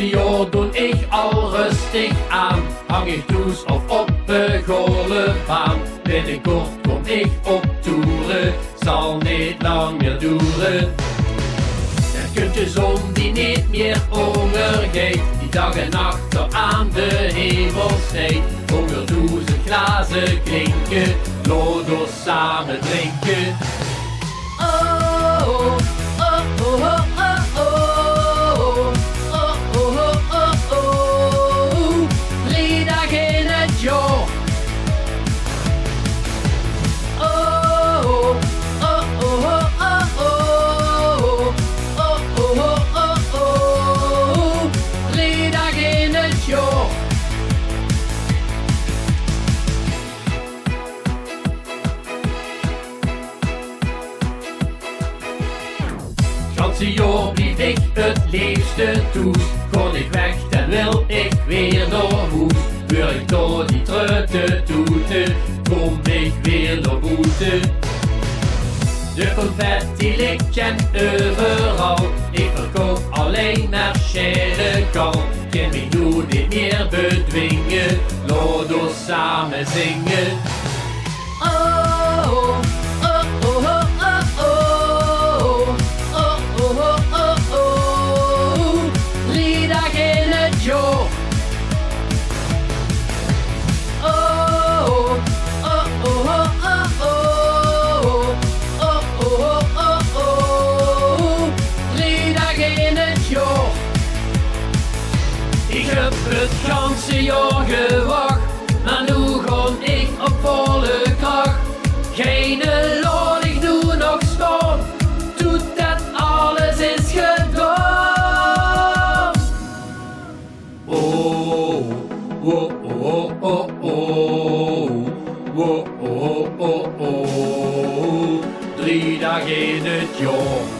ganse jaar doe ik al rustig aan. Hang ik toes of op een golfbaan. Binnenkort kom ik op toeren, zal niet lang meer duren. Het kunt de zon die niet meer ondergeet, die dag en nacht er aan de hemel snijdt. Honderdduizend glazen klinken, laat ons samen drinken. Oh, oh, oh, oh, oh, oh, oh, oh, oh, oh, oh. 3 dagen in het jaar. Oh, oh, oh, oh, oh, oh, oh, oh, oh, oh. 3 dagen in het jaar. Ganse jaar blief ik het liefste toes. Kon ik weg, dan wil ik weer naar huis. Hoor ik door die trutte toeten, kom ik weer naar buiten. De confetti ligt en overal, ik verkoop alleen maar sherrykan. Kan mij nu niet meer bedwingen, laat ons samen zingen. Oh, oh, oh, oh, oh, oh. Oh, oh, oh, oh, oh. 3 dagen in het jaar. Oh, oh, oh, oh, oh, oh. Oh, oh, oh, oh. 3 dagen in het jaar. Ik heb het ganse jaar gewacht, maar nu ga ik op volle kracht. Geen laat ik nu nog staan, tot dat alles is gedaan. Oh, oh, oh, oh, oh, oh, oh, oh, oh, 3 dagen in het jaar.